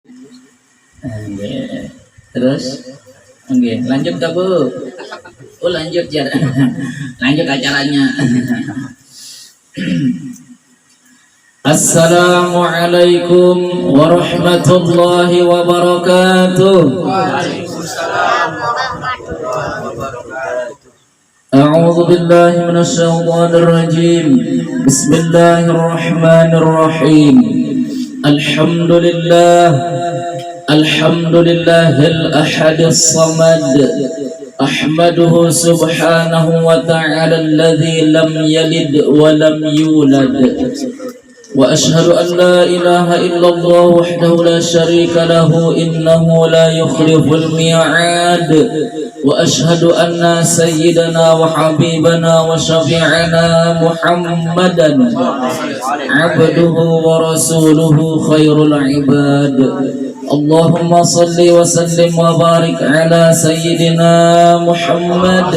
Nggih. Terus nggih, lanjut ke Bu. Oh, lanjut ya. Lanjut acaranya. Assalamualaikum warahmatullahi wabarakatuh. Waalaikumsalam warahmatullahi wabarakatuh. A'udzu billahi minasyaitonir rajim. Bismillahirrahmanirrahim. Alhamdulillahil ahadis samad. Ahmaduhu subhanahu wa ta'ala alladzi lam yalid wa lam yulad. Wa ashhadu an la ilaha illallah wahdahu la syarika lahu innahu la yukhliful mi'ad. Wa ashhadu anna sayyidana wa habibana wa syafi'ana Muhammadan abduhu wa rasuluhu khairul ibad. Allahumma salli wa sallim wa barik ala sayyidina Muhammad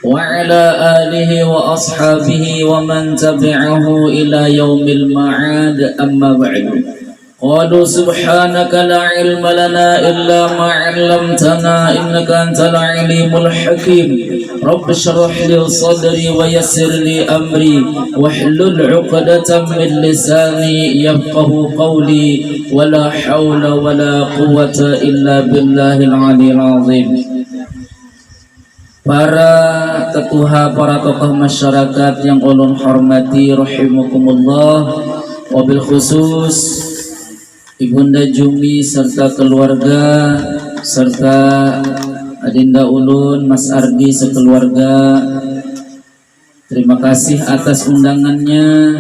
wa ala alihi wa ashabihi wa man tabi'ahu ila yaumil ma'ad, amma ba'du. Qalu subhanaka la ilma lana illa ma 'allamtana innaka antal alimul hakim. Rabbi shrah li sadri wa yassir li amri wahlul 'uqdatam min lisani yafqahu qawli wa la hawla wa la quwwata illa billahil 'aliyyil 'azim. Para ketua, para tokoh masyarakat yang ulun hormati rahimakumullah, wabil khusus Ibunda Jumi serta keluarga, serta adinda ulun Mas Ardi sekeluarga, terima kasih atas undangannya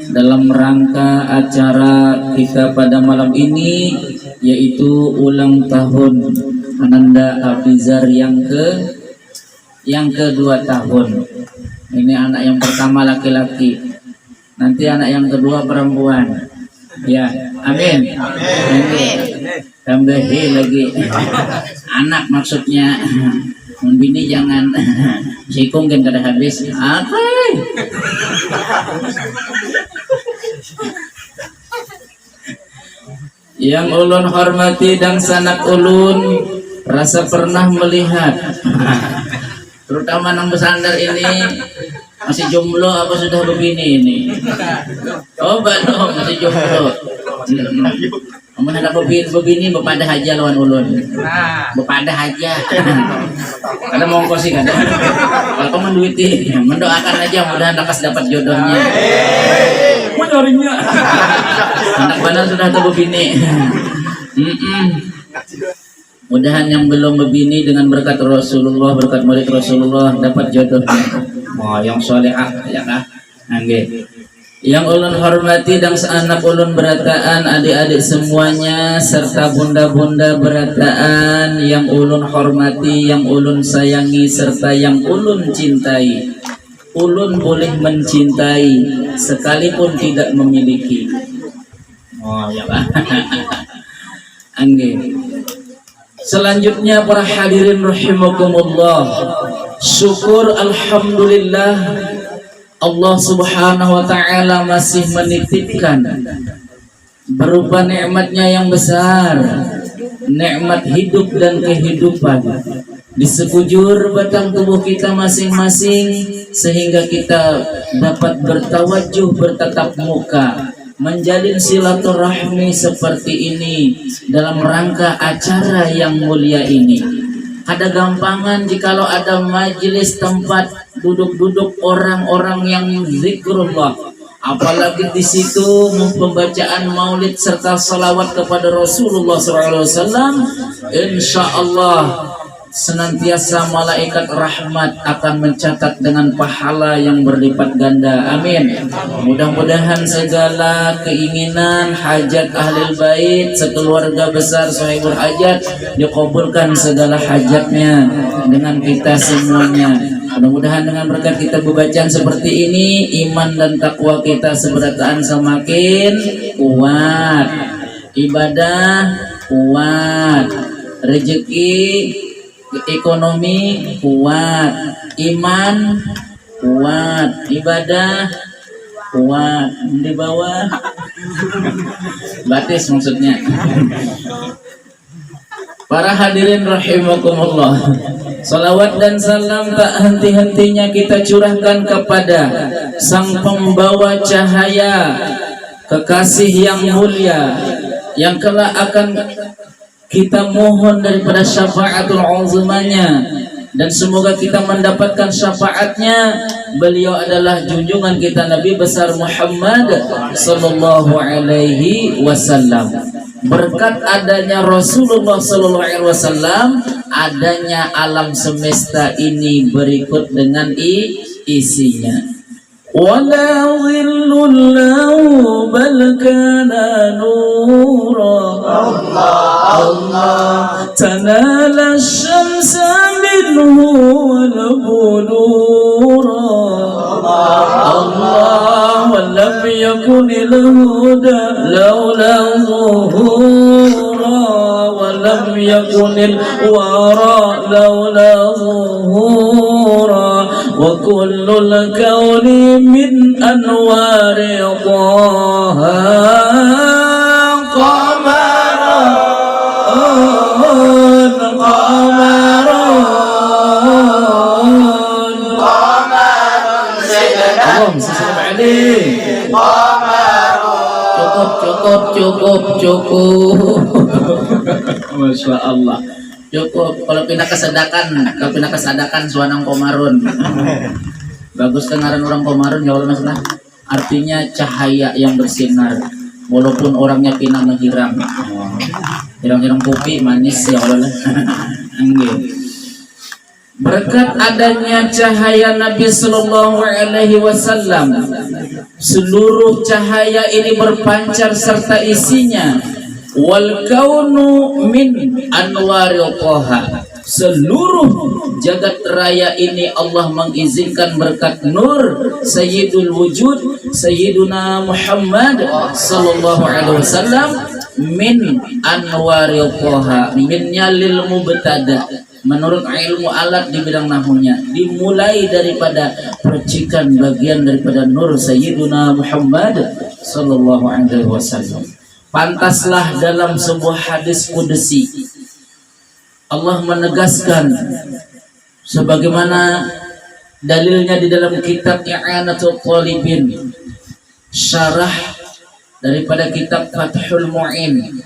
dalam rangka acara kita pada malam ini, yaitu ulang tahun Ananda Abizar yang kedua tahun. Ini anak yang pertama laki-laki, nanti anak yang kedua perempuan. Ya, amin. Amin. Tambahi lagi anak maksudnya. Bini jangan sikung kan kada habis. Yang ulun hormati dan sanak ulun rasa pernah melihat, terutama nang bersandar ini masih jomblo apa sudah begini ini? Oh belum, masih jomblo. Amun ada begini bepada aja lawan ulun. Bepada aja. Kada mau kosi kan? Kalau kamu menduiti, mendoakan aja mudah-mudahan dapat jodohnya. Mencarinya. Anak benar sudah ada begini. Mudahan yang belum begini dengan berkat Rasulullah, berkat murid Rasulullah dapat jodohnya. Yang solehah ya kah? Nggih. Yang ulun hormati dan seanak ulun berataan, adik-adik semuanya serta bunda-bunda berataan yang ulun hormati, yang ulun sayangi serta yang ulun cintai. Ulun boleh mencintai sekalipun tidak memiliki. Ya kah? Nggih. Selanjutnya para hadirin rahimakumullah, syukur alhamdulillah Allah subhanahu wa ta'ala masih menitipkan berupa nikmatnya yang besar, nikmat hidup dan kehidupan di sekujur batang tubuh kita masing-masing, sehingga kita dapat bertawajuh, bertatap muka, menjalin silaturahmi seperti ini dalam rangka acara yang mulia ini. Ada gampangan jikalau ada majelis tempat duduk-duduk orang-orang yang zikrullah, apalagi di situ pembacaan maulid serta salawat kepada Rasulullah SAW, insya Allah senantiasa malaikat rahmat akan mencatat dengan pahala yang berlipat ganda. Amin. Mudah-mudahan segala keinginan hajat ahlul bait sekeluarga besar sahibul hajat dikabulkan segala hajatnya dengan kita semuanya. Mudah-mudahan dengan berkat kita bacaan seperti ini, iman dan takwa kita seberataan semakin kuat, ibadah kuat, rezeki ekonomi kuat, iman kuat, ibadah kuat di bawah. Batis maksudnya. Para hadirin rahimakumullah, salawat dan salam tak henti-hentinya kita curahkan kepada sang pembawa cahaya, kekasih yang mulia, yang kelak akan kita mohon daripada syafaatul uzmanya, dan semoga kita mendapatkan syafaatnya. Beliau adalah junjungan kita Nabi besar Muhammad sallallahu alaihi wasallam. Berkat adanya Rasulullah sallallahu alaihi wasallam, adanya alam semesta ini berikut dengan isinya. Wala dhillun lahu bal kana nura. Allah tanala syamsa minhu wal nura. Allah walam yakun lahu laula zuhura walam yakun wara laula zuhura wa kullul kauni min anwari Taha qamarun cukup. Masya Allah, cukup. Kalau pindah ke Sadakan suanang komarun. Bagus dengaran orang komarun ya Allah masalah. Artinya cahaya yang bersinar, walaupun orangnya pindah menghiram. Hiram-hiram kopi manis ya Allah. Berkat adanya cahaya Nabi Sallallahu Alaihi Wasallam, seluruh cahaya ini berpancar serta isinya. Wal kaunu min anwaril Taha, seluruh jagat raya ini Allah mengizinkan berkat nur Sayyidul Wujud Sayyiduna Muhammad Sallallahu Alaihi Wasallam min anwaril Taha. Minnya lil mubtada, menurut ilmu alat di bidang nahwunya, dimulai daripada percikan bagian daripada nur Sayyiduna Muhammad sallallahu alaihi wasallam. Pantaslah dalam sebuah hadis qudsi Allah menegaskan, sebagaimana dalilnya di dalam kitab I'anatul Talibin, syarah daripada kitab Fathul Mu'in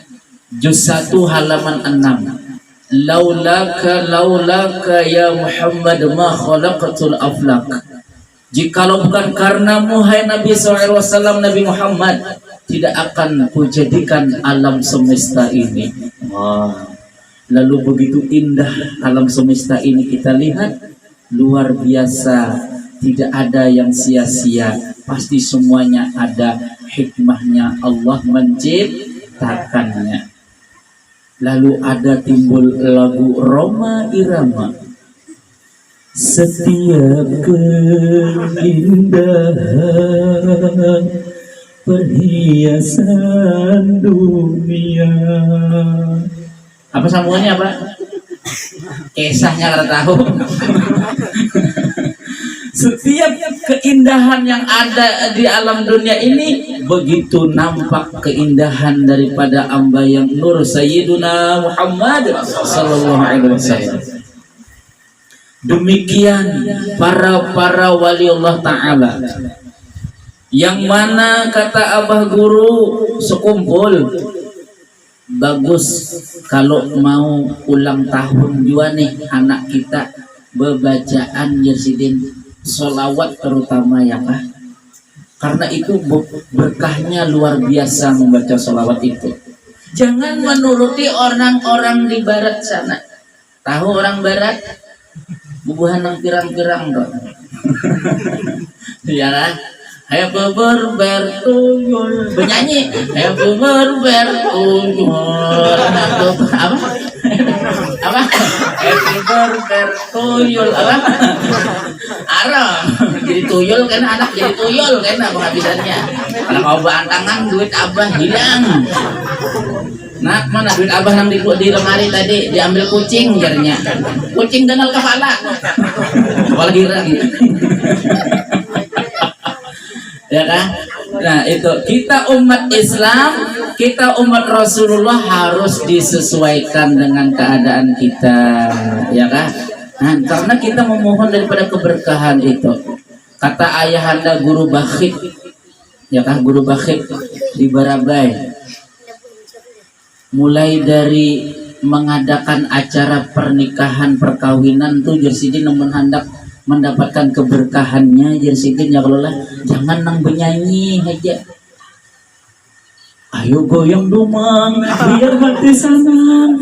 juz 1 halaman 6. Laulaka ya Muhammad ma khalaqatul aflaq. Jikalau bukan karenamu hai Nabi SAW, Nabi Muhammad, tidak akan kujadikan alam semesta ini. Lalu begitu indah alam semesta ini kita lihat, luar biasa, tidak ada yang sia-sia, pasti semuanya ada hikmahnya Allah menciptakannya. Lalu ada timbul lagu Roma Irama. Setiap keindahan perhiasan dunia. Apa sambungannya apa? Kisahnya kada tahu. Setiap keindahan yang ada di alam dunia ini, begitu nampak keindahan daripada amba yang nur Sayyiduna Muhammad sallallahu alaihi wasallam. Demikian para wali Allah Ta'ala, yang mana kata abah guru sekumpul, bagus kalau mau ulang tahun juga nih anak kita, bebacaan Yersidin solawat terutama ya Pak, karena itu berkahnya luar biasa membaca solawat itu. Jangan menuruti orang-orang di barat sana. Tahu orang barat bubuhan yang pirang-pirang dong. Ya lah, ayo bertuyul bernyanyi, ayo bertuyul apa? Apa? Bertuyul apa? Aram jadi tuyul kan, anak jadi tuyul kan penghabisannya. Kalau mau bantangan duit abah hilang. Nak mana duit abah nang di lemari tadi diambil kucing jarinya. Kucing dengal kepala. Kepala girang. Ya kan? Nah itu kita umat Islam, kita umat Rasulullah harus disesuaikan dengan keadaan kita, ya kan? Nah, karena kita memohon daripada keberkahan itu. Kata ayahanda Guru Bakhit, ya kan, Guru Bakhit di Barabai, mulai dari mengadakan acara pernikahan perkawinan tuh jersidin nemen hendak mendapatkan keberkahannya jersidin ya kalau lah jangan nang benyanyi aja, ayo goyang dumang biar mati senang.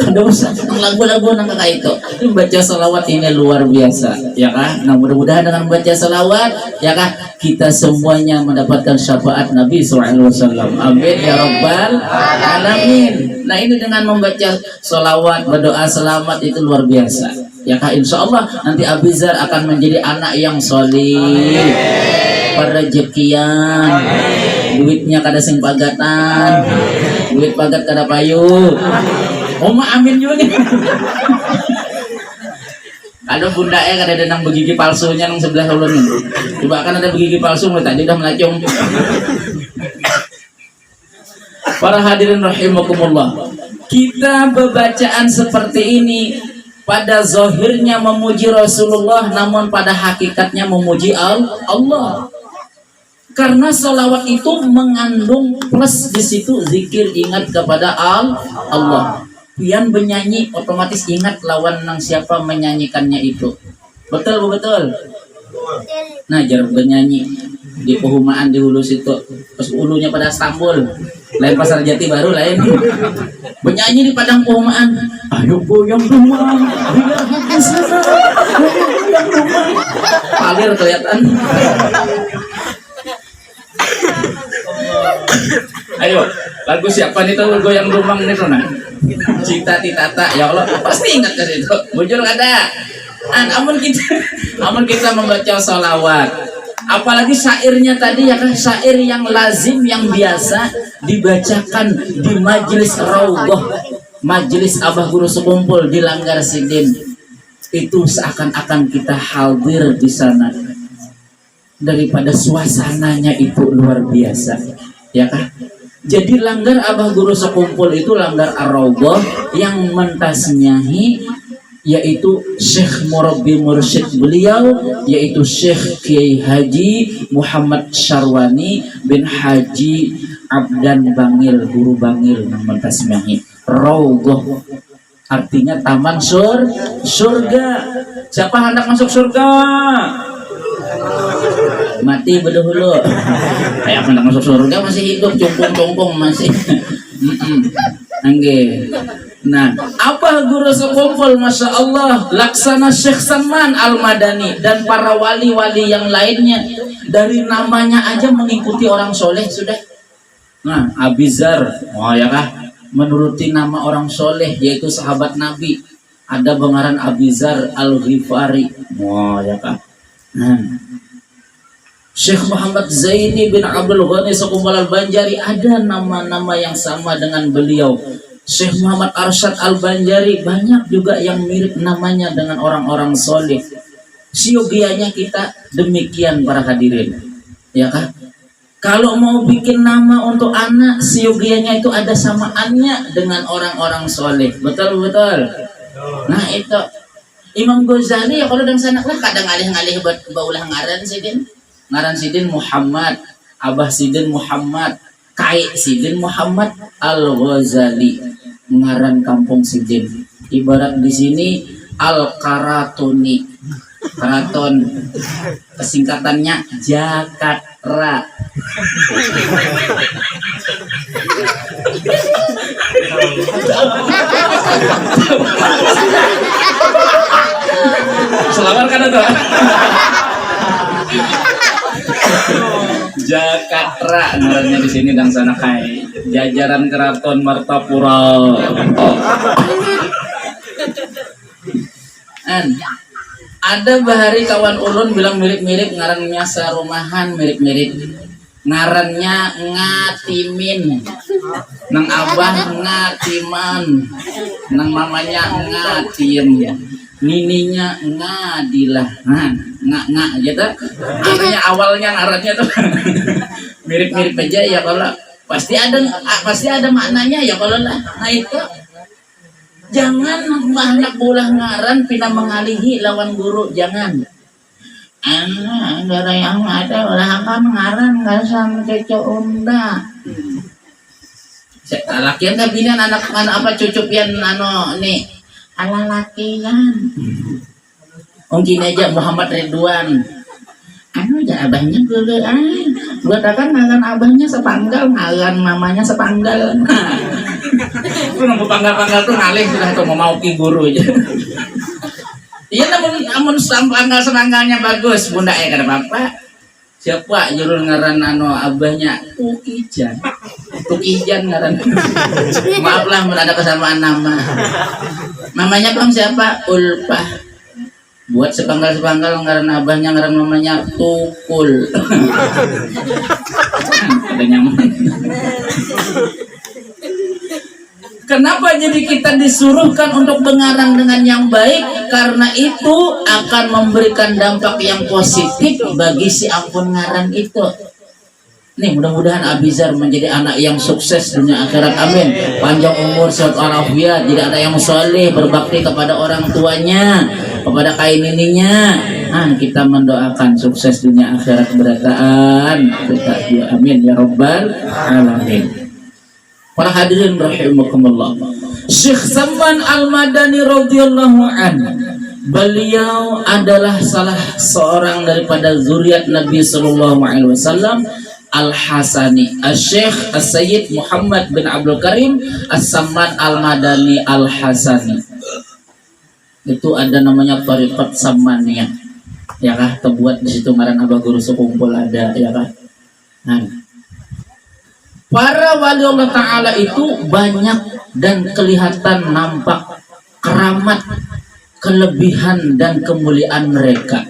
Ada usah lagu-lagu nang kayak itu baca salawat ini luar biasa, ya kan? Nah mudah-mudahan dengan baca salawat, ya kan, kita semuanya mendapatkan syafaat Nabi SAW. Amin ya rabbal alamin. Nah ini dengan membaca salawat, berdoa selamat itu luar biasa, ya kan? Insya Allah nanti Abizar akan menjadi anak yang solih, perezekian, duitnya kada sing pagatan, duit pagat kada payu. Oma amin juga nih. Kalau bunda kada ada nang begigi palsunya nang sebelah ulun. Coba kan ada begigi palsu tadi udah melacung. Para hadirin rahimakumullah, kita bacaan seperti ini pada zahirnya memuji Rasulullah, namun pada hakikatnya memuji Allah. Karena sholawat itu mengandung plus di situ zikir, ingat kepada Allah. Pian bernyanyi otomatis ingat lawan nang siapa menyanyikannya itu. Betul betul. Nah jarang bernyanyi di perumahan di hulu situ, pas ulunya pada Istanbul, lain pasar Jati Baru lain. Bernyanyi di padang perumahan, ayo goyang dumang, biar hati senang, goyang dumang. Palir kelihatan. Ayo, lagu siapa nih tuh goyang dumang nih tuh nah? Cinta Titata, ya Allah pasti ingat ke situ. Bujur ada. Amun kita membaca sholawat, apalagi syairnya tadi ya kan, syair yang lazim yang biasa dibacakan di majelis raudhah, majelis Abah Guru Sekumpul di Langgar Sidin, itu seakan-akan kita hadir di sana. Daripada suasananya itu luar biasa, ya kan? Jadi Langgar Abah Guru Sekumpul itu Langgar Ar-Raudhah yang mentasnyahi yaitu Syekh Murabbi Mursyid beliau, yaitu Syekh Kiai Haji Muhammad Syarwani bin Haji Abdan Bangil, Guru Bangil yang mentasnyahi Raudhah, artinya taman surga. Siapa hendak masuk surga? Mati berdahulu. Kayak hendak masuk surga masih hidup, cungkung masih. Angge. Nah, apa Guru Sekumpul, masya Allah, laksana Syekh Salman Al-Madani dan para wali-wali yang lainnya, dari namanya aja mengikuti orang soleh sudah. Nah, Abizar, oh ya kah, menuruti nama orang soleh yaitu sahabat Nabi. Ada bengaran Abizar Al-Ghifari, oh ya kah. Nah, Syekh Muhammad Zaini bin Abdul Ghani Sekumpul Al-Banjari, ada nama-nama yang sama dengan beliau. Syekh Muhammad Arsyad Al-Banjari, banyak juga yang mirip namanya dengan orang-orang soleh. Siogianya kita demikian para hadirin, ya kan? Kalau mau bikin nama untuk anak, siogianya itu ada samaannya dengan orang-orang soleh. Betul. Nah itu Imam Ghazali ya kalau dan sanak lah kadang alih-alih baulah ngaran Sidin Muhammad, Abah Sidin Muhammad, Kai Sidin Muhammad Al-Ghazali, ngaran kampung Sidin. Ibarat di sini Al-Karatuni, keraton, kesingkatannya Jakarta. Selamat kan itu? Jakarta ngarannya di sini dan sana kai. Jajaran Keraton Martapura. Ada bahari kawan ulun bilang mirip-mirip ngarannya sarumahan, mirip-mirip. Ngarannya Ngatimin. Nang abah Ngatiman. Nang mamanya Ngatim. nininya ngadilah ngak gitu. Makanya awalnya ngarannya tuh mirip-mirip aja ya kalau pasti ada maknanya ya kalau lah. Nah itu jangan banyak bolah ngaran pina mengalihi lawan guru, jangan. Gara yang ada olah apa mengaran nggak sama cecok unda. Lakian kabinan anak apa cucupian nih ala lakian. Mungkin aja Muhammad Ridwan. Ya abahnya gede buat akan ngaran abahnya sepanggal, ngaran mamanya sepanggal. Itu nunggu panggal-panggal tuh ngalih sudah tuh mau ki guru aja. Iya namun panggal semanggalnya bagus, bunda kata bapak. Siapa jurul ngaran abahnya Tukijan ngaran. Maaflah ada kesamaan nama. Mamanya bang siapa? Ulpah. Buat sepanggal ngaran abahnya ngaran mamanya Tukul. Ada nyaman. Kenapa jadi kita disuruhkan untuk mengarang dengan yang baik? Karena itu akan memberikan dampak yang positif bagi si ampun ngarang itu. Nih mudah-mudahan Abizar menjadi anak yang sukses dunia akhirat, amin. Panjang umur, sehat walafiat, jadi anak yang soleh, berbakti kepada orang tuanya, kepada kainininya. Kita mendoakan sukses dunia akhirat berataan. Kita amin ya rabbal alamin. Para hadirin rahimakumullah. Syekh Samman Al-Madani radhiyallahu anhu, beliau adalah salah seorang daripada zuriat Nabi sallallahu alaihi wasallam Al-Hasani, Syekh As-Sayyid Muhammad bin Abdul Karim As-Samman Al-Madani Al-Hasani. Itu ada namanya Thariqat Sammaniyah. Ya kah? Terbuat di situ ngaran abah guru sekumpul ada ya kah? Para wali Allah Ta'ala itu banyak dan kelihatan nampak keramat, kelebihan dan kemuliaan mereka.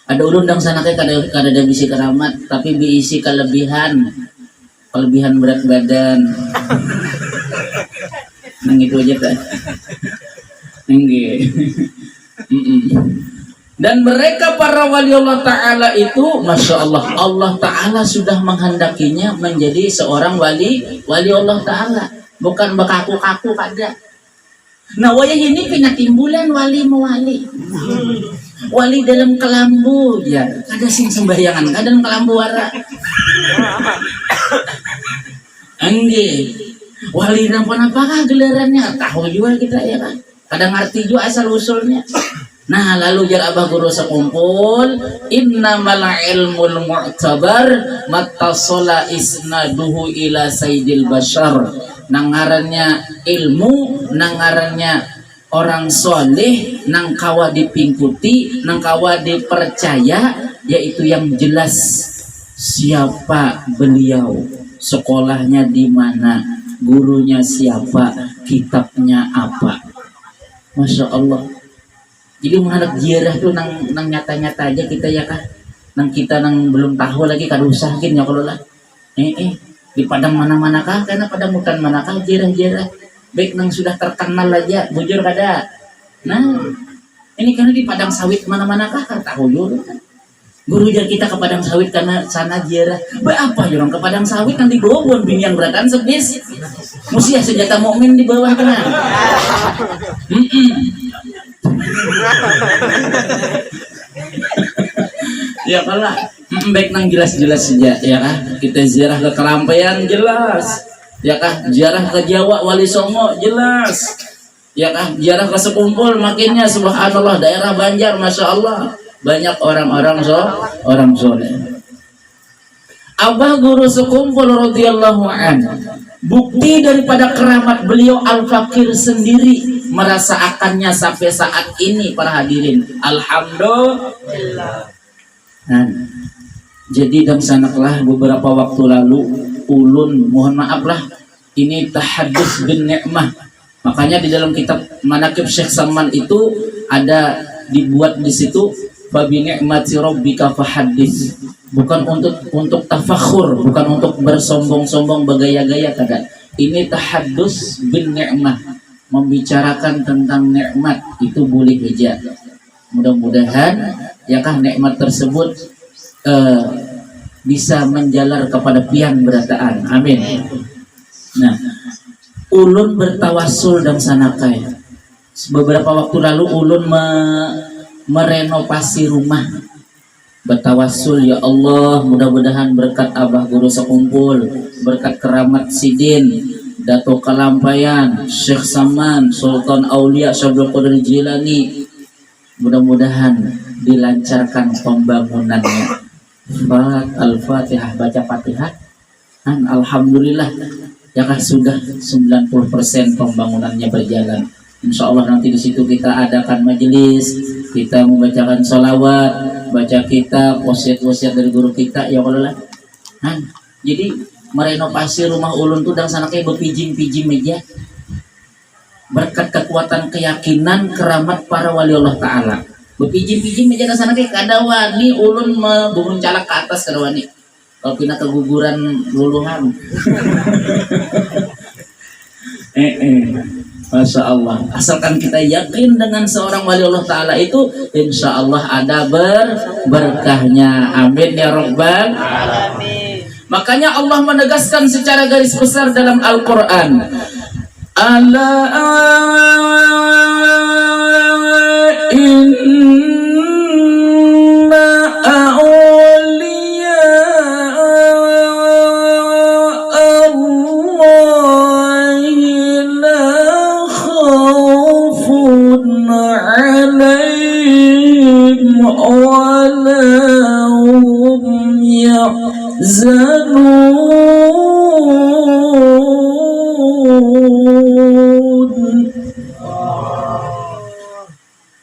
Ada ulun dang sana kada bisi keramat, tapi diisi kelebihan berat badan. Nang itu aja kan. Dan mereka para wali Allah Ta'ala itu Masya Allah, Allah Ta'ala sudah menghendakinya menjadi seorang wali Allah Ta'ala, bukan bekaku-kaku kada. Nah wayah ini pina timbulan wali mewali, wali dalam kelambu ya, kada sing sembayangan, kada dalam kelambu wara. Angge wali nampan apakah gelarannya, tahu juga kita ya kan, kadang ngerti juga asal usulnya. Nah lalu jar abah guru sekumpul, innamal ilmul mu'tabar mattasola isnaduhu ila sayyidil bashar. Nangarannya ilmu, nangarannya orang soleh, nang kawa dipingkuti, nang kawa dipercaya, yaitu yang jelas siapa beliau, sekolahnya di mana, gurunya siapa, kitabnya apa. Masya Allah. Jadi menghadap ziarah tuh nang nyata-nyata aja kita ya kah, nang kita nang belum tahu lagi kada usah gin ya kalau lah. Di padang mana-mana kah, karena padang hutan manakah ziarah baik nang sudah terkenal aja bujur kada. Nah ini karena di padang sawit mana-mana kah kada tahu dulu. Guru jar kita ke padang sawit karena sana ziarah. Apa orang ke padang sawit nanti bobon binian beratan sebis. Mesti ya senjata mukmin di bawah kena. Ya kalah baik nang jelas-jelas saja ya kah, kita ziarah ke Kerampaian jelas ya kah, ziarah ke Jawa Wali Songo jelas ya kah, ziarah ke Sekumpul makinnya subhanallah, daerah Banjar Masya Allah banyak orang-orang soleh. Abah guru Sekumpul radhiyallahu anhu, bukti daripada keramat beliau Al-Fakir sendiri merasakannya sampai saat ini para hadirin. Alhamdulillah. Nah, jadi dan sanaklah beberapa waktu lalu ulun mohon maaf lah ini tahadus bin ni'mah. Makanya di dalam kitab Manaqib Syekh Samman itu ada dibuat di situ babi ni'mati rabbika fahaddits. Bukan untuk tafakhur, bukan untuk bersombong-sombong bergaya-gaya kada. Ini tahadus bin ni'mah. membicarakan tentang nikmat itu boleh aja. Mudah-mudahan yakah nikmat tersebut bisa menjalar kepada pian berataan. Amin. Nah, ulun bertawasul dan sanakai. Beberapa waktu lalu ulun merenovasi rumah. Bertawasul, ya Allah, mudah-mudahan berkat Abah Guru Sekumpul, berkat keramat Sidin, Dato Kalampayan, Syekh Saman, Sultan Aulia Syabdul Qadir Jilani, mudah-mudahan dilancarkan pembangunannya. Al-Fatihah, baca Fatihah. Dan alhamdulillah ya kan sudah 90% pembangunannya berjalan. Insya Allah nanti di situ kita adakan majelis, kita membacakan sholawat, baca kitab, wasiat-wasiat dari guru kita, ya Allah. Nah, jadi merenovasi rumah ulun tuh dan sana kayak berpijim-pijim meja berkat kekuatan keyakinan keramat para wali Allah Ta'ala. Berpijim-pijim meja dan sana kayak kadawani ulun membungun calak ke atas kadawani. Kalau pindah keguguran luluhan. Masya Allah. Asalkan kita yakin dengan seorang wali Allah Ta'ala itu, insya Allah ada berkahnya. Amin ya Rabbal Alamin. Makanya Allah menegaskan secara garis besar dalam Al-Quran. Ala inna awliya Allahi la khawfun alaihim wa la hum yahzanun.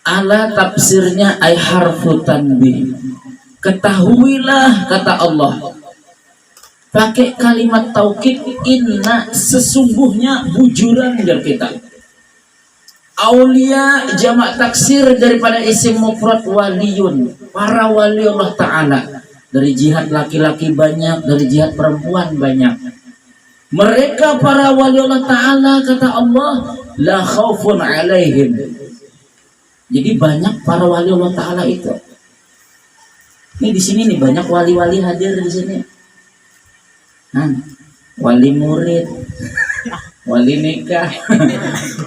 Ala tafsirnya ay harfu tanbih. Ketahuilah kata Allah. Pakai kalimat taukid, inna sesungguhnya bujuran dari kita. Aulia jamak taksir daripada isim mufrad waliyun, para wali Allah Ta'ala. Dari jihad laki-laki banyak, dari jihad perempuan banyak. Mereka para wali Allah Ta'ala kata Allah, la khaufun alaihim. Jadi banyak para wali Allah Ta'ala itu. Ini di sini nih banyak wali-wali hadir di sini. Nah, wali murid, wali nikah,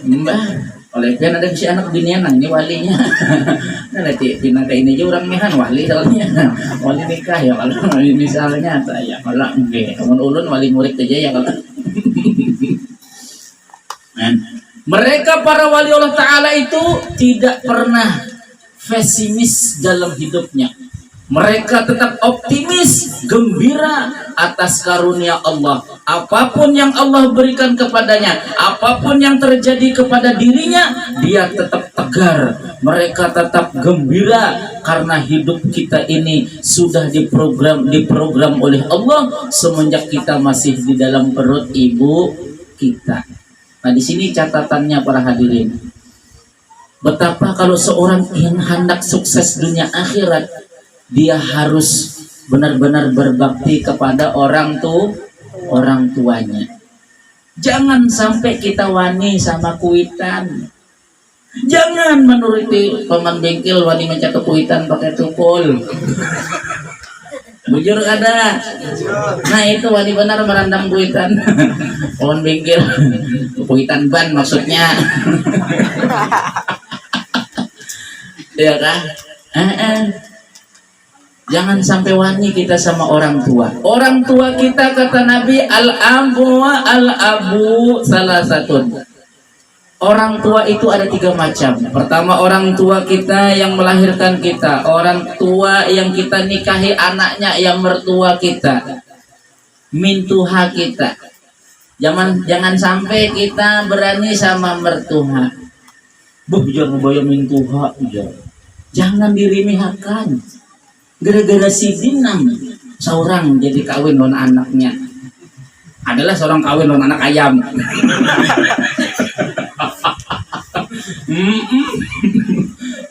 mbah. Oleh pian ada si anak binian ini walinya. Nah, nanti pindah ke ini aja orang mehan wali soalnya. Wali nikah ya kalau misalnya saya kalau enggak, kamu ulun wali murid aja ya kalau. Mereka para wali Allah Ta'ala itu tidak pernah pesimis dalam hidupnya. Mereka tetap optimis, gembira atas karunia Allah. Apapun yang Allah berikan kepadanya, apapun yang terjadi kepada dirinya, dia tetap tegar. Mereka tetap gembira karena hidup kita ini sudah diprogram oleh Allah semenjak kita masih di dalam perut ibu kita. Nah, di sini catatannya para hadirin. Betapa kalau seorang yang hendak sukses dunia akhirat, dia harus benar-benar berbakti kepada orang tuanya. Jangan sampai kita wani sama kuitan. Jangan menuruti paman bengkel wani mencatat kuitan pakai tukul. Bujur kada. Nah itu wani benar merandam kuitan. Paman bengkel kuitan ban maksudnya. Ya kan? Jangan sampai wani kita sama orang tua. Orang tua kita kata Nabi al-abu salah satu. Orang tua itu ada 3 macam. Pertama orang tua kita yang melahirkan kita. Orang tua yang kita nikahi anaknya yang mertua kita. Mintuha kita. Jangan sampai kita berani sama mertua. Jangan bayar mintuha. Jangan diremehkan. Gara-gara si Dinam seorang jadi kawin lon anaknya adalah seorang kawin lon anak ayam.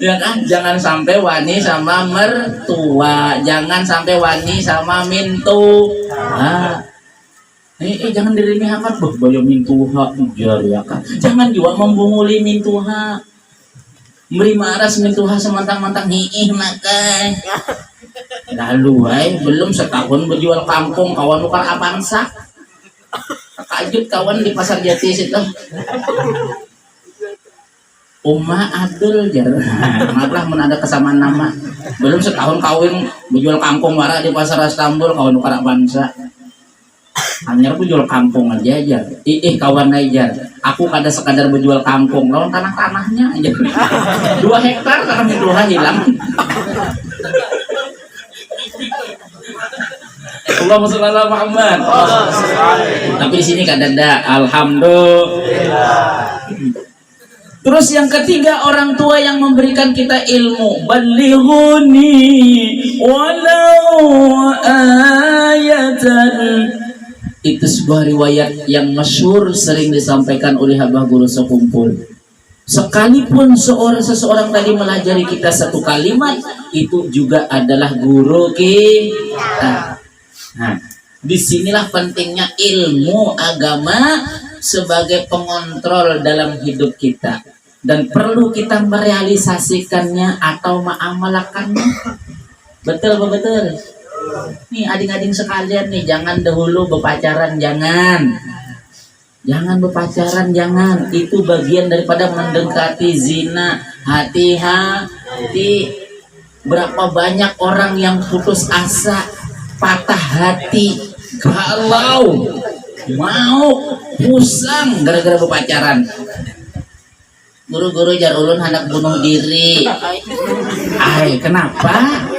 Ya kan, jangan sampai wani sama mertua, jangan sampai wani sama mintu. Jangan diremehkan, bah bayo mintuha ujar ya kan. Jangan juga membunguli mintuha. Beri maras mintuha semantang-mantang hiih makai. Lalu belum setahun berjual kampung kawan bukan Avanza. Kajut kawan di pasar Jati situ. Uma Abdul jar. Malah ada kesamaan nama. Belum setahun kawin berjual kampung wara di pasar Istanbul kawan bukan Avanza. Hanya aku jual kampung aja jar. Kawan aja. Aku kada sekadar berjual kampung, lawan tanahnya aja. 2 hektar karena mintuha hilang. Allahumma sholli ala Muhammad. Tapi di sini kan ada alhamdulillah. Terus yang ketiga, orang tua yang memberikan kita ilmu. Balighuni walau ayatan. Itu sebuah riwayat yang masyhur sering disampaikan oleh Abah Guru sekumpul. Sekalipun seseorang tadi melajari kita satu kalimat, itu juga adalah guru kita. Nah, disinilah pentingnya ilmu agama sebagai pengontrol dalam hidup kita, dan perlu kita merealisasikannya atau mengamalkannya. Betul betul. Nih adik-adik sekalian nih, jangan dahulu berpacaran, jangan berpacaran, jangan. Itu bagian daripada mendekati zina. Hati-hati. Berapa banyak orang yang putus asa, patah hati, galau, mau pusang gara-gara berpacaran. Guru-guru jar ulun hendak bunuh diri. Kenapa?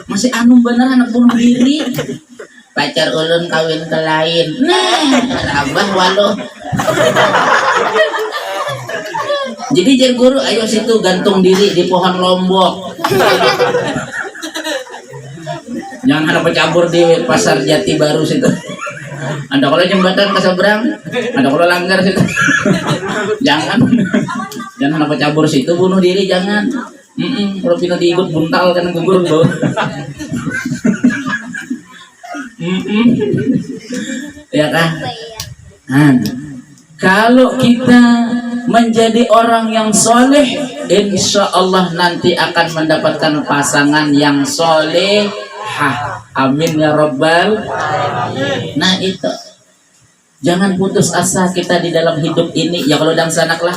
Masih anu bener anak bunuh diri. Pacar ulun kawin ke lain. Nah, abah walau. Jadi jar guru, ayo situ gantung diri di pohon lombok. Jangan ada pecabur di pasar Jati Baru situ. Ada kalau jembatan ke seberang, ada kalau langgar situ. Jangan ada pecabur situ, bunuh diri jangan. Kalau kita diikut buntal kan gugur bro. Ya kan? Kalau kita menjadi orang yang soleh, insya Allah nanti akan mendapatkan pasangan yang soleh. Amin ya Rabbal. Nah itu, jangan putus asa kita di dalam hidup ini. Ya kalau dan sanaklah.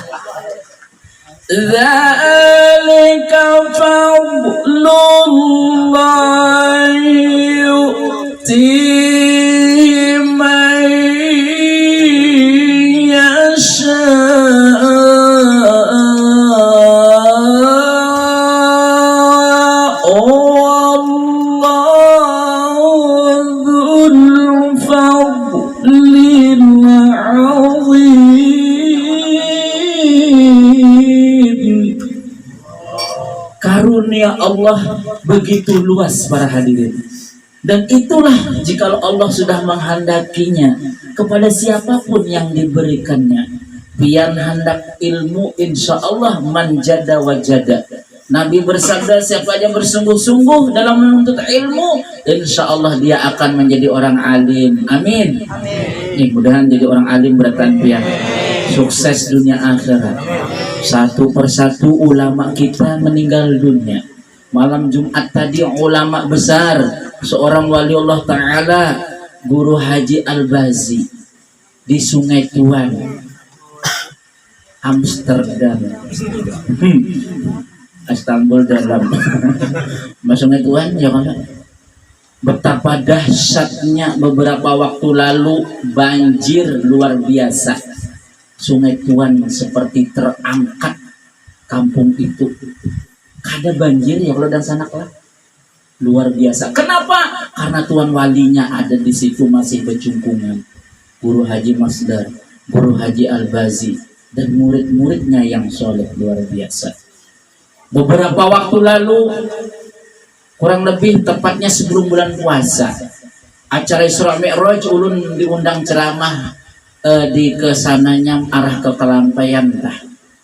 Dzalika fadlullahi yu'tihi man yasha. Karunia Allah begitu luas para hadirin, dan itulah jikalau Allah sudah menghendakinya kepada siapapun yang diberikannya. Pian hendak ilmu, insya Allah manjada wajada. Nabi bersabda, siapa yang bersungguh-sungguh dalam menuntut ilmu, insya Allah dia akan menjadi orang alim. Amin. Mudah-mudahan jadi orang alim beratan pian, sukses dunia akhirat. Satu persatu ulama kita meninggal dunia. Malam Jumat tadi ulama besar, seorang wali Allah Ta'ala, Guru Haji Al-Bazi di Sungai Tuan, Amsterdam. Istanbul dalam Sungai Tuan ya kan. Betapa dahsyatnya beberapa waktu lalu banjir luar biasa. Sungai Tuan seperti terangkat kampung itu. Kada banjir ya kalau dan sanaklah. Luar biasa. Kenapa? Karena Tuan walinya ada di situ masih bercungkungan. Guru Haji Masdar, Guru Haji Al-Bazi, dan murid-muridnya yang soleh luar biasa. Beberapa waktu lalu, kurang lebih tepatnya sebelum bulan puasa, acara Isra Mi'raj ulun diundang ceramah di kesananya arah ke Kelampaian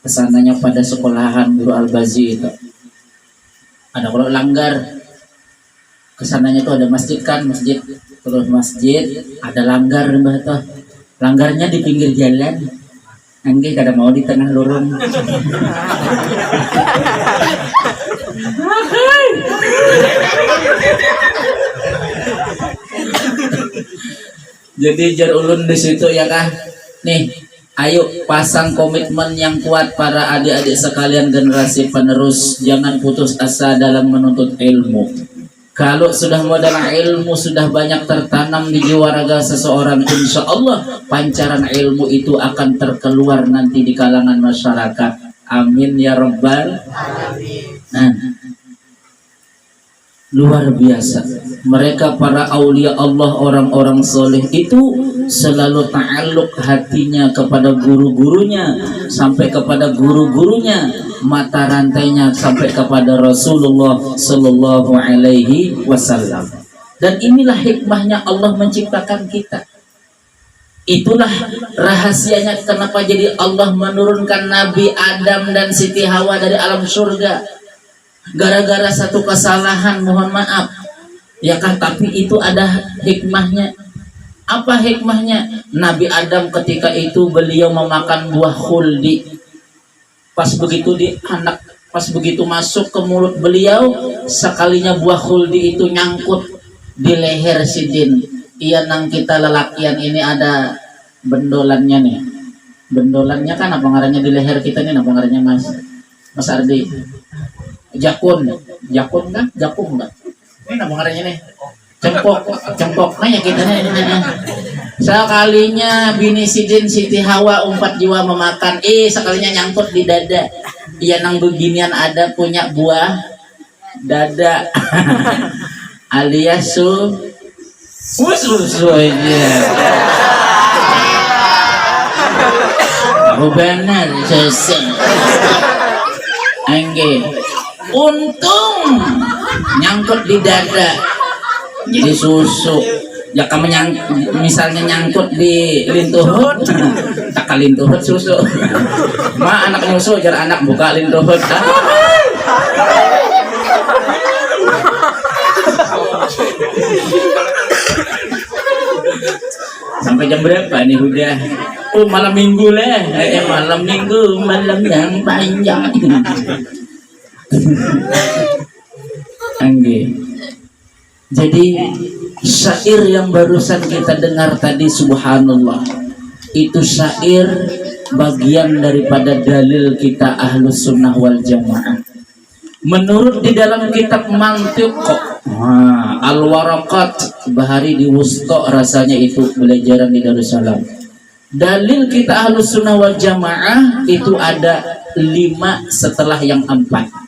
kesananya pada sekolahan Guru Al-Bazi itu. Ada kalau langgar kesananya itu ada masjid kan, masjid terus masjid ada langgar mbah toh. Langgarnya di pinggir jalan. Angge kada mau di tengah lorong. Jadi jar ulun di situ ya kah? Nih, ayo pasang komitmen yang kuat para adik-adik sekalian generasi penerus. Jangan putus asa dalam menuntut ilmu. Kalau sudah modal ilmu sudah banyak tertanam di jiwa raga seseorang, insya Allah pancaran ilmu itu akan terkeluar nanti di kalangan masyarakat. Amin ya rabbal alamin. Nah, luar biasa. Mereka para aulia Allah, orang-orang soleh itu selalu ta'alluq hatinya kepada guru-gurunya, sampai kepada guru-gurunya, mata rantainya sampai kepada Rasulullah Sallallahu Alaihi Wasallam. Dan inilah hikmahnya Allah menciptakan kita. Itulah rahasianya kenapa jadi Allah menurunkan Nabi Adam dan Siti Hawa dari alam surga. Gara-gara satu kesalahan, mohon maaf ya kan, tapi itu ada hikmahnya. Apa hikmahnya? Nabi Adam ketika itu beliau memakan buah khuldi. Pas begitu masuk ke mulut beliau, sekalinya buah khuldi itu nyangkut di leher si jin. Iya nang kita lelakian ini ada bendolannya nih. Bendolannya kan apa ngarannya di leher kita nih, apa ngarannya Mas Ardi? Jakun kan? Jakun enggak? Ini apa ngarannya nih? Cempok nah ya kita nih. Sekalinya bini si jin Siti Hawa 4 jiwa memakan, sekalinya nyangkut di dada. Iya nang beginian ada punya buah dada alias susu aja. Benar selesai. Angge, untung nyangkut di dada, jadi susu. Ya kamu misalnya nyangkut di lintuhut, tak lintuhut susu. Ma anak nyusu jar anak buka lintuhut kan. Sampai jam berapa nih udah? Oh malam minggu lah, malam minggu, malam yang panjang. Angge. Jadi syair yang barusan kita dengar tadi, subhanallah, itu syair bagian daripada dalil kita Ahlus Sunnah wal Jamaah. Menurut di dalam kitab Mantiq Al-Waraqat Bahari di Wusta, rasanya itu belajaran di Darussalam. Dalil kita Ahlus Sunnah wal Jamaah itu ada 5 setelah yang 4.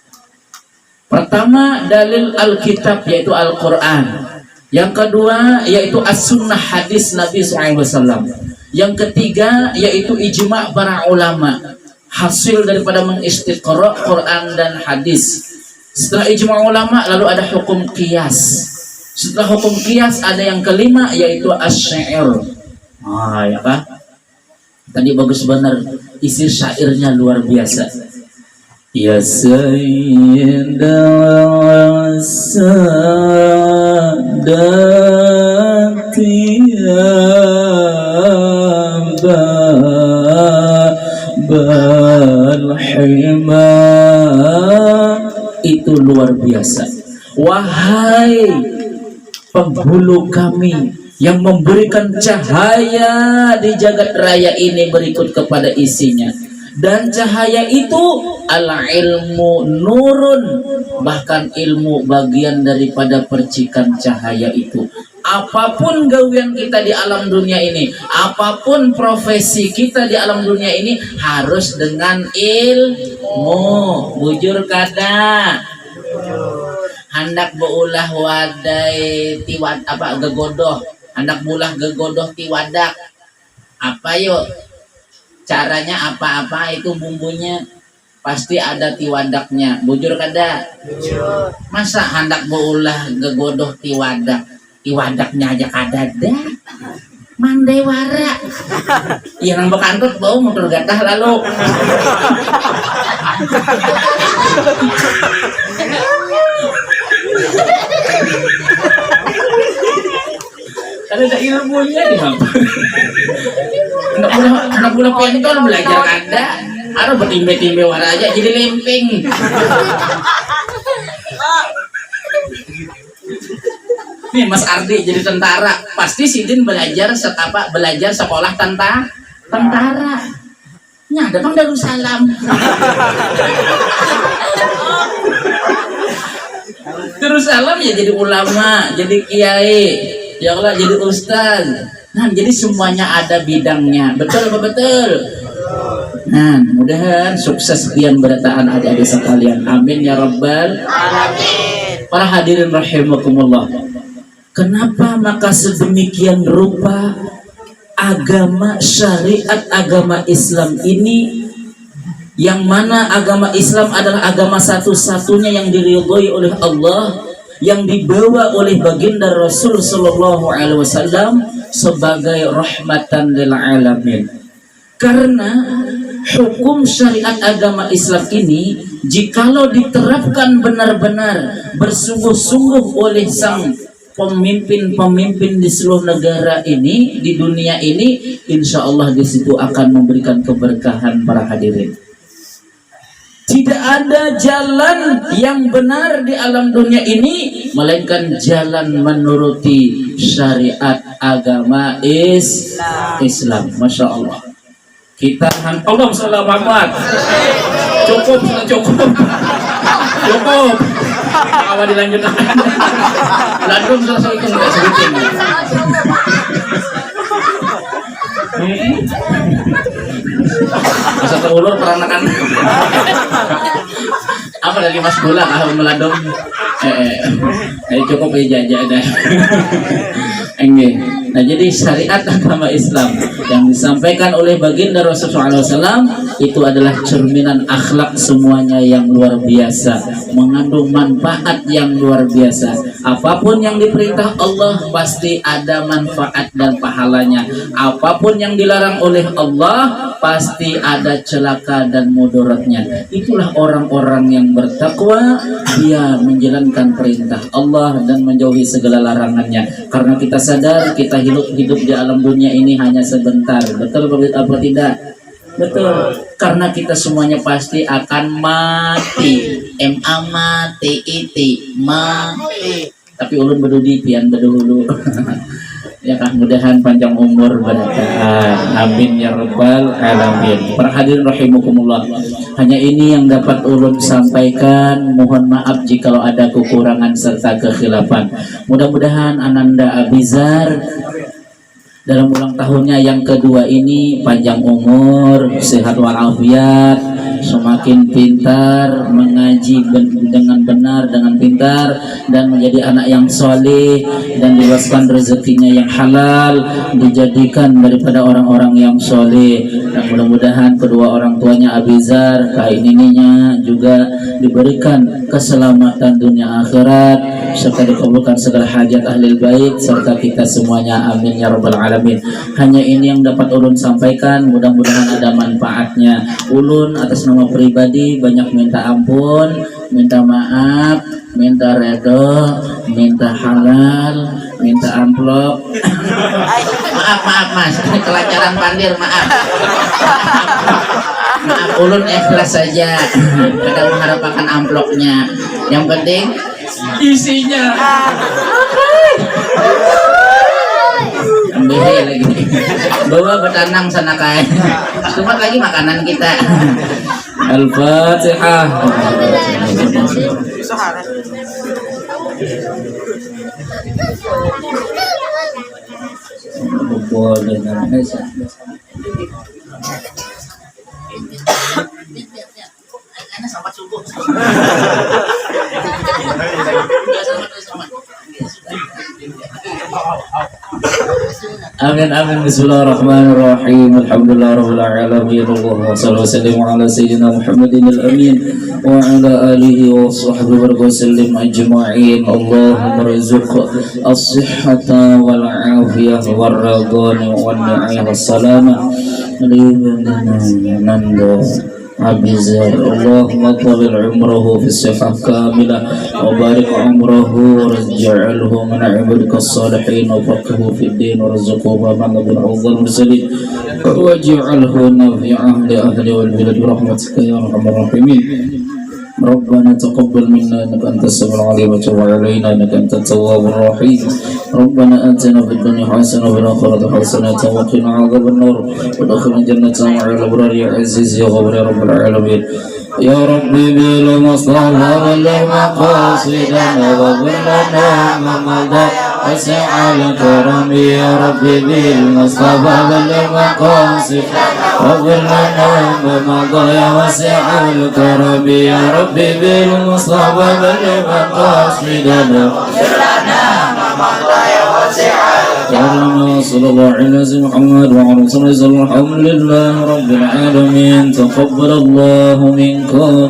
Pertama dalil Alkitab yaitu Al-Quran. Yang kedua yaitu As-Sunnah hadis Nabi SAW. Yang ketiga yaitu ijma' para ulama, hasil daripada mengistiqra' Quran dan hadis. Setelah ijma' ulama lalu ada hukum qiyas. Setelah hukum qiyas ada yang kelima yaitu asy-syair. Ya kan? Tadi bagus benar, isi syairnya luar biasa. Ya Sayyida Sadati ya Babal Hima. Itu luar biasa. Wahai penghulu kami yang memberikan cahaya di jagat raya ini berikut kepada isinya. Dan cahaya itu al-ilmu nurun, bahkan ilmu bagian daripada percikan cahaya itu. Apapun gawian kita di alam dunia ini, apapun profesi kita di alam dunia ini, harus dengan ilmu. Bujur kada hendak beulah wadai tiwad apa gegodoh, hendak bulah gegodoh tiwadak apa yuk caranya, apa-apa itu bumbunya pasti ada tiwadaknya. Bujur kada? Bujur. Masa hendak beulah gegodoh tiwadaknya aja kada ada. Mandewara. Iya nang bekantut bau motor gatah lalu. Kalau ada ilmunya di apa? Anak budak pentol belajar ada. Harus bertimbe-timbe warna aja jadi lempeng. Nih Mas Ardi jadi tentara, pasti Sidin belajar belajar sekolah tentara. Nya datang Darussalam. Darussalam ya jadi ulama, jadi kiai, ya Allah jadi ustaz. Nah, jadi semuanya ada bidangnya. Betul apa betul? Nah, mudahan sukses pian berataan adik-adik sekalian. Amin ya rabbal alamin. Para hadirin rahimakumullah. Kenapa maka sedemikian rupa agama syariat agama Islam ini, yang mana agama Islam adalah agama satu-satunya yang diridhoi oleh Allah, yang dibawa oleh baginda Rasul sallallahu alaihi wasallam sebagai rahmatan lil alamin. Karena hukum syariat agama Islam ini jikalau diterapkan benar-benar bersungguh-sungguh oleh sang pemimpin-pemimpin di seluruh negara ini, di dunia ini, insya Allah di situ akan memberikan keberkahan para hadirin. Tidak ada jalan yang benar di alam dunia ini melainkan jalan menuruti syariat agama Islam. Masya Allah. Kita Allah salam Muhammad. Cukup. Apa dilanjutkan? Ladung selesai itu nggak sebutin. Masa terulur peranakan. Apa dari Mas Bola kalau meladong? Cukup aja dah. Nah, jadi syariat agama Islam yang disampaikan oleh baginda Rasulullah SAW itu adalah cerminan akhlak semuanya yang luar biasa, mengandung manfaat yang luar biasa. Apapun yang diperintah Allah pasti ada manfaat dan pahalanya. Apapun yang dilarang oleh Allah pasti ada celaka dan mudaratnya. Itulah orang-orang yang bertakwa, dia menjalankan perintah Allah dan menjauhi segala larangannya. Karena kita sadar kita hidup di alam dunia ini hanya sebentar. Betul apa tidak? Betul. Karena kita semuanya pasti akan mati. Mati. Tapi ulun berdudi pian berdahulu. Ya kah, mudahan panjang umur berkah. Amin ya rabbal alamin. Para hadirin rahimakumullah. Hanya ini yang dapat ulun sampaikan. Mohon maaf jikalau ada kekurangan serta kekhilafan. Mudah-mudahan Ananda Abizar dalam ulang tahunnya yang kedua ini panjang umur, sehat walafiat, semakin pintar, mengaji dengan benar, dengan pintar, dan menjadi anak yang soleh, dan diluaskan rezekinya yang halal, dijadikan daripada orang-orang yang soleh. Dan mudah-mudahan kedua orang tuanya Abizar, kainininya juga diberikan keselamatan dunia akhirat, serta dikabulkan segala hajat ahli bait serta kita semuanya. Amin ya rabbal alamin. Hanya ini yang dapat ulun sampaikan, mudah-mudahan ada manfaatnya. Ulun atas nama pribadi banyak minta ampun, minta maaf, minta redho, minta halal, minta amplop. maaf Mas, kelancaran pandir, maaf. Maaf, ulun ikhlas saja, tidak mengharapkan amplopnya. Yang penting isinya. Ambil lagi, bawa bertanang sana kain. Cuma lagi makanan kita. Al-Fatihah. Sampai subuh. Amin amin. Bismillahirrahmanirrahim. Alhamdulillahirabbil alamin. Allahumma shalli wa sallim ala sayyidina Muhammadin al-amin wa ala alihi wa sahbihi wa sallim ajma'in. Allahumma rizq as-sihhata wal afiyah wal radhan wal ni'mah was salamah. عبزار اللهم طول عمره في الصحة كاملة وبارك عمره واجعله من عبادك الصالحين وفقه في الدين ورزقه من بن عوض المرسلين واجعله نافعا لأهله والبلاد برحمتك يا أرحم الراحمين. ربنا تقبل منا انك انت السميع العليم وتب علينا انك انت التواب الرحيم. ربنا اتنا في الدنيا حسنه وفي الاخره حسنه وقنا عذاب النار وادخلنا الجنه مع الابرار يا عزيز يا غفور يا رب العالمين. يا ربي بالمصطفى بلغ مقاصدنا واغفر لنا ما مضى وسع الكرم. يا ربي بالمصطفى بلغ مقاصدنا واغفر لنا ما مضى وسع الكرم. يا ربي بالمصطفى بلغ مقاصدنا واغفر لنا ما مضى وسع الكرم. صلى الله على سيدنا محمد وعلى اله وصحبه. الحمد لله رب العالمين. تقبل الله منكم.